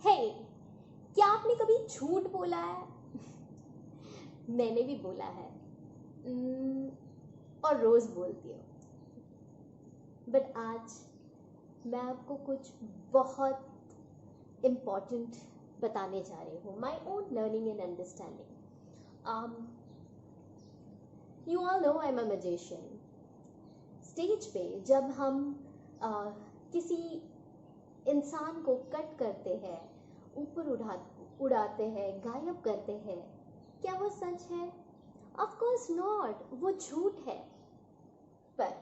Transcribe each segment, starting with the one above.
हे, क्या आपने कभी झूठ बोला है? मैंने भी बोला है। और रोज बोलती हूँ। बट आज मैं आपको कुछ बहुत इम्पोर्टेंट बताने जा रही हूँ। My own learning and understanding. You all know I am a magician. Stage पे जब हम किसी इंसान को कट करते हैं, ऊपर उड़ाते हैं, गायब करते हैं, क्या वो सच है? ऑफ कोर्स नॉट, वो झूठ है। पर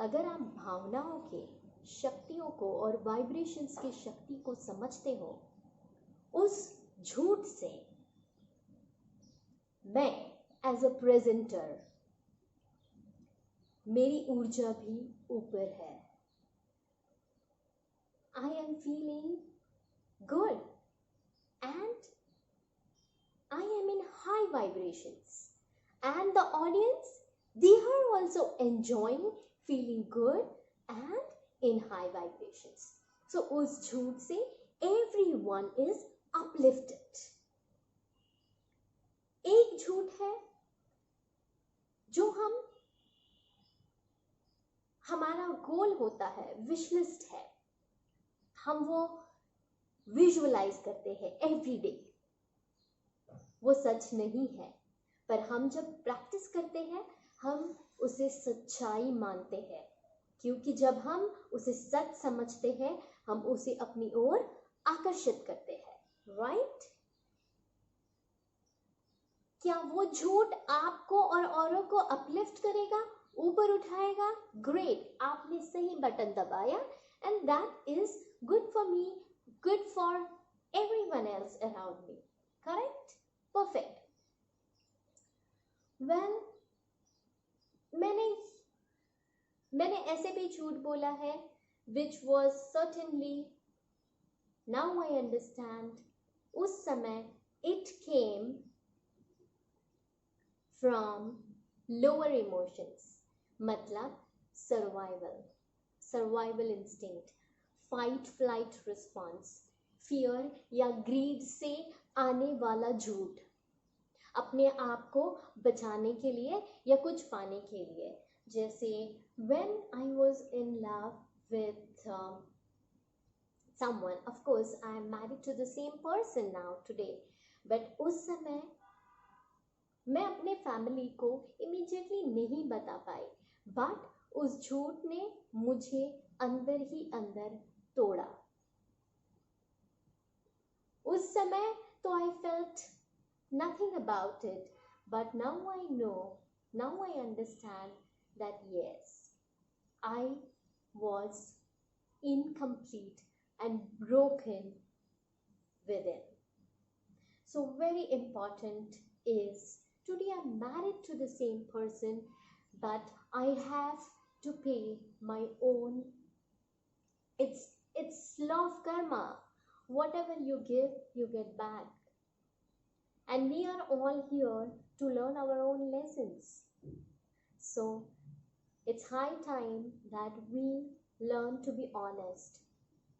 अगर आप भावनाओं के शक्तियों को और वाइब्रेशंस की शक्ति को समझते हो, उस झूठ से मैं एज अ प्रेजेंटर, मेरी ऊर्जा भी ऊपर है। I am feeling good and I am in high vibrations, and the audience, they are also enjoying, feeling good and in high vibrations. So उस झूठ से everyone is uplifted. एक झूठ है जो हमारा गोल होता है, विश लिस्ट है, हम वो विजुअलाइज करते हैं एवरी डे। वो सच नहीं है, पर हम जब प्रैक्टिस करते हैं हम उसे सच्चाई मानते हैं, क्योंकि जब हम उसे सच समझते हैं हम उसे अपनी ओर आकर्षित करते हैं। राइट? क्या वो झूठ आपको और औरों को अपलिफ्ट करेगा, ऊपर उठाएगा? ग्रेट, आपने सही बटन दबाया, and that is good for me, good for everyone else around me. Correct? Perfect. Well, मैंने ऐसे भी झूठ बोला है which was certainly, now I understand, उस समय it came from lower emotions, मतलब survival instinct, fight flight response, fear या ग्रीड से आने वाला झूठ, अपने आप को बचाने के लिए या कुछ पाने के लिए। जैसे when I was in love with someone, of course I am married to the same person now today, but उस समय मैं अपने फैमिली को इमीडिएटली नहीं बता पाई, बट उस झूठ ने मुझे अंदर ही अंदर तोड़ा। उस समय तो I felt nothing about it, but now I know, now I understand that yes, I was incomplete and broken within. So very important is, today I'm married to the same person, but I have to pay my own. It's law of karma. Whatever you give, you get back. And we are all here to learn our own lessons. So it's high time that we learn to be honest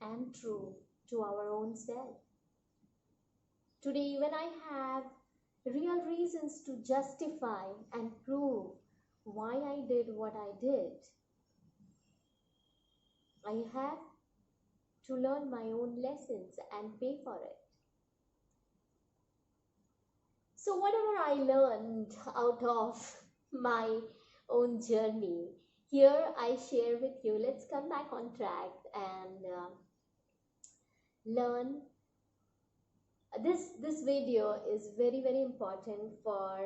and true to our own self. Today, when I have real reasons to justify and prove why I did what I did, I have to learn my own lessons and pay for it. So whatever I learned out of my own journey, here I share with you. Let's come back on track and learn. This video is very, very important for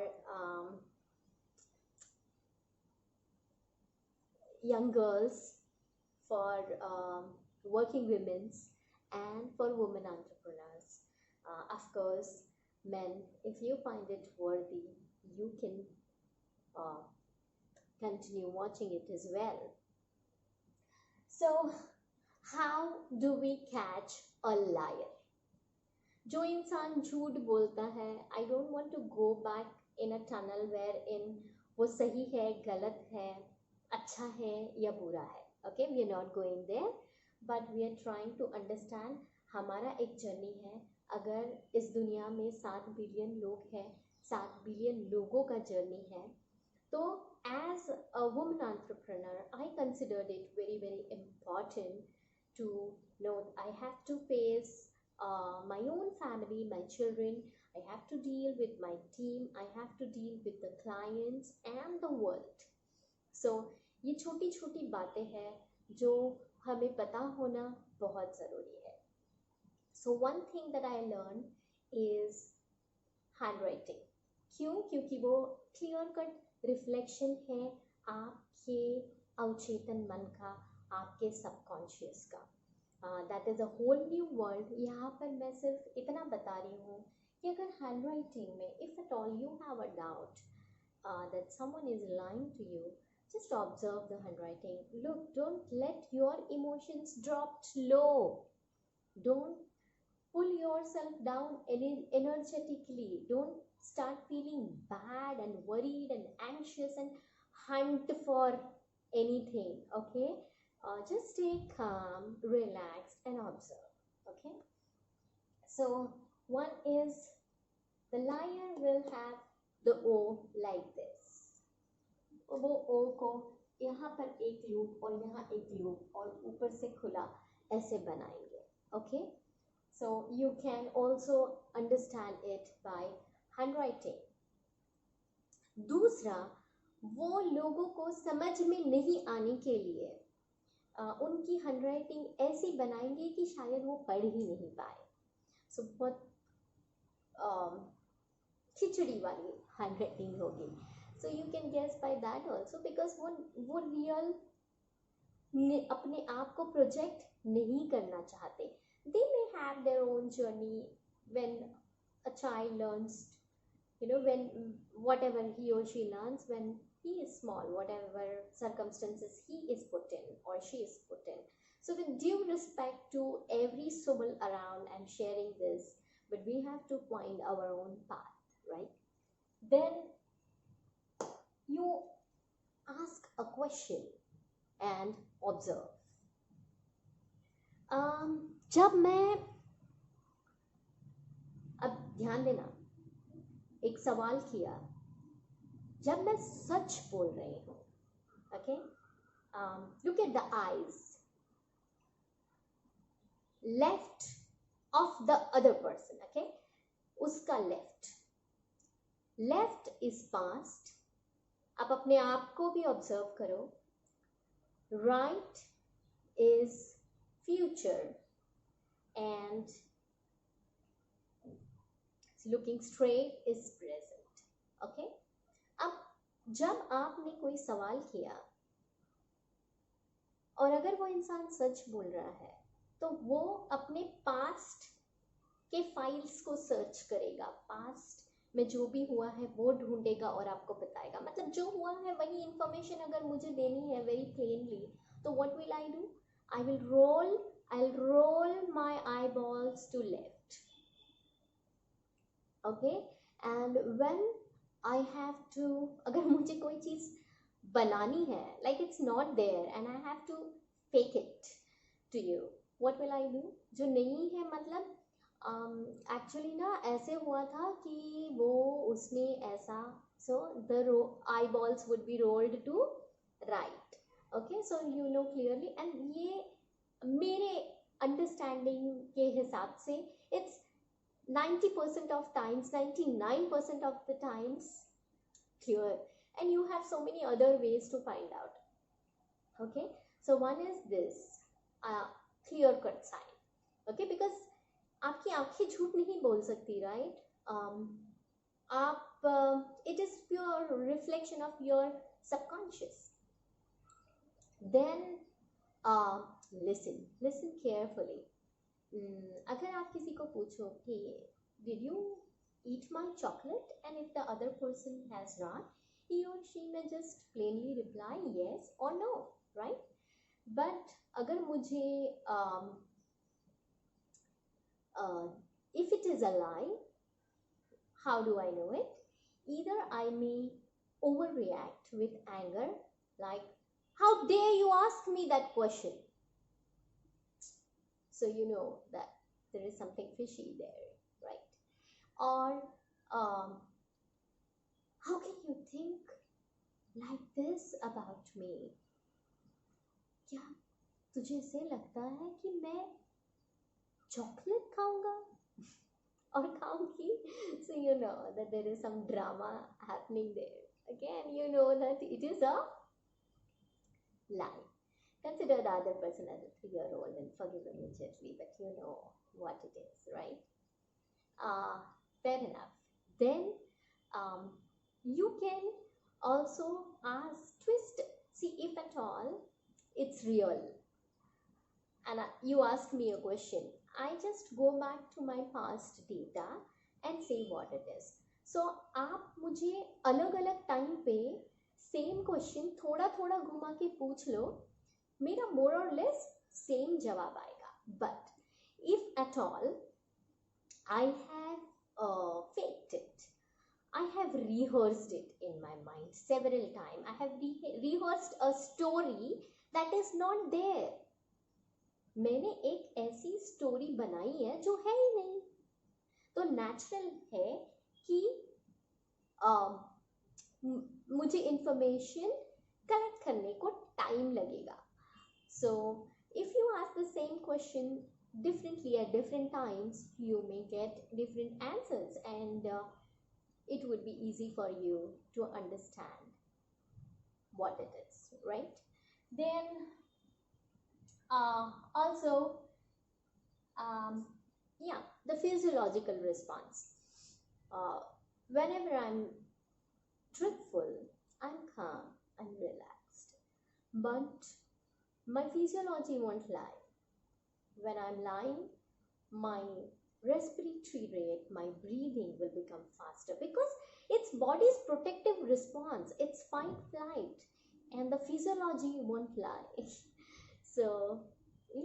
young girls, for working women, and for women entrepreneurs. Of course, men, if you find it worthy, you can continue watching it as well. So how do we catch a liar? जो इंसान झूठ बोलता है, I don't want to go back in a tunnel wherein वो सही है, गलत है, अच्छा है या बुरा है. Okay, we are not going there. but we are trying to understand हमारा एक जर्नी है. अगर इस दुनिया में 7 बिलियन लोग हैं, 7 बिलियन लोगों का जर्नी है, तो as a woman entrepreneur, I considered it very, very important to know I have to face my own family, my children. I have to deal with my team. I have to deal with the clients and the world. So ये छोटी छोटी बातें हैं जो हमें पता होना बहुत ज़रूरी है. So one thing that I learned is handwriting. क्यों? क्योंकि वो clear cut reflection है आपके अवचेतन मन का, आपके subconscious का. That is a whole new world. यहाँ पर मैं सिर्फ इतना बता रही हूँ कि अगर handwriting में if at all you have a doubt that someone is lying to you, just observe the handwriting. Look, don't let your emotions drop low. Don't pull yourself down energetically. Don't start feeling bad and worried and anxious and hunt for anything. Okay? Just stay calm, relaxed, and observe. Okay? So, one is the liar will have the O like this. वो ओ को यहाँ पर एक loop और यहाँ एक loop और ऊपर से खुला ऐसे बनाएंगे. Okay, so you can also understand it by handwriting. दूसरा, वो लोगों को समझ में नहीं आने के लिए उनकी हैंडराइटिंग ऐसी बनाएंगे कि शायद वो पढ़ ही नहीं पाए. सो बहुत खिचड़ी वाली हैंडराइटिंग होगी. So you can guess by that also because वो रियल अपने आप को प्रोजेक्ट नहीं करना चाहते. They may have their own journey when a child learns, when whatever he or she learns when he is small, whatever circumstances he is put in or she is put in. So with due respect to every soul around, I'm sharing this, but we have to find our own path, right? Then you ask a question and observe. जब मैं, अब ध्यान देना, एक सवाल किया, जब मैं सच बोल रही हूँ, okay? Look at the eyes, left of the other person, okay? उसका left is past. आप अपने आप को भी ऑब्जर्व करो. Right is future and looking straight is present. Okay, अब जब आपने कोई सवाल किया और अगर वो इंसान सच बोल रहा है तो वो अपने पास्ट के फाइल्स को सर्च करेगा. पास्ट में जो भी हुआ है वो ढूंढेगा और आपको बताएगा. मतलब जो हुआ है वही इंफॉर्मेशन अगर मुझे देनी है वेरी प्लेनली, तो what will I do? I will roll my eyeballs to left. Okay, and when I have to, अगर मुझे कोई चीज बनानी है, like it's not there and I have to fake it to you, what will I do? जो नहीं है, मतलब एक्चुअली ना ऐसे हुआ था कि वो उसने ऐसा, so the eyeballs would be rolled to right. Okay, so you know clearly. And ये मेरे अंडरस्टैंडिंग के हिसाब से it's 90% of times, 99% of the times clear. And you have so many other ways to find out. Okay, so one is this clear cut sign. Okay, because आपकी आंखें झूठ नहीं बोल सकती, राइट? आप it is pure reflection of your subconscious. Then listen carefully. अगर आप किसी को पूछो कि did you eat my chocolate and if the other person has not, he or she may just plainly reply yes or no, right? But अगर मुझे if it is a lie, how do I know it? Either I may overreact with anger, like, how dare you ask me that question? so you know that there is something fishy there, right? Or how can you think like this about me? क्या तुझे ऐसे लगता है कि मैं chocolate खाऊंगा और खाऊंगी? So you know that there is some drama happening there. Again, you know that it is a lie. Consider the other person as a 3-year-old and forgive him immediately, but you know what it is, right? Fair enough. Then you can also twist. See, if at all it's real, and you ask me a question, I just go back to my past data and say what it is. So आप मुझे अलग अलग time पे same question थोड़ा थोड़ा घुमा के पूछ लो, मेरा मोर और लेस सेम जवाब आएगा. But if at all I have faked it, I have rehearsed it in my mind several times, I have rehearsed a story that is not there. मैंने एक ऐसी स्टोरी बनाई है जो है ही नहीं, तो नेचुरल है कि मुझे इंफॉर्मेशन कलेक्ट करने को टाइम लगेगा. So if you ask the same question differently at different times, you may get different answers, and it would be easy for you to understand what it is, right? Then also yeah, the physiological response. Whenever I'm truthful, I'm calm, I'm relaxed, but my physiology won't lie. When I'm lying, my respiratory rate, my breathing will become faster because it's body's protective response. It's fight flight, and the physiology won't lie. So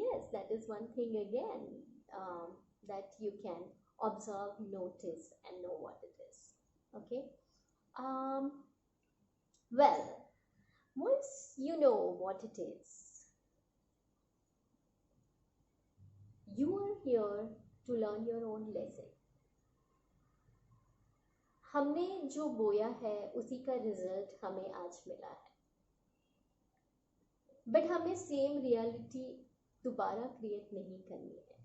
yes, that is one thing again that you can observe, notice, and know what it is. Okay. Well, once you know what it is, you are here to learn your own lesson. हमने जो बोया है उसी का result हमें आज मिला है, बट हमें सेम रियलिटी दोबारा क्रिएट नहीं करनी है.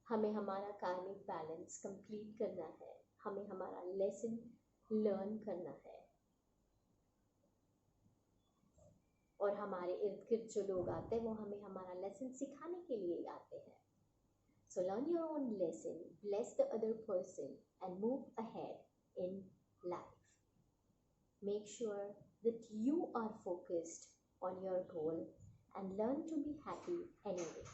हमें हमारा कार्मिक बैलेंस कंप्लीट करना है, हमें हमारा लेसन लर्न करना है, और हमारे इर्द गिर्द जो लोग आते हैं वो हमें हमारा लेसन सिखाने के लिए आते हैं. So learn your own lesson, bless the other person, and move ahead in life. Make sure that you are focused on your goal and learn to be happy anyway.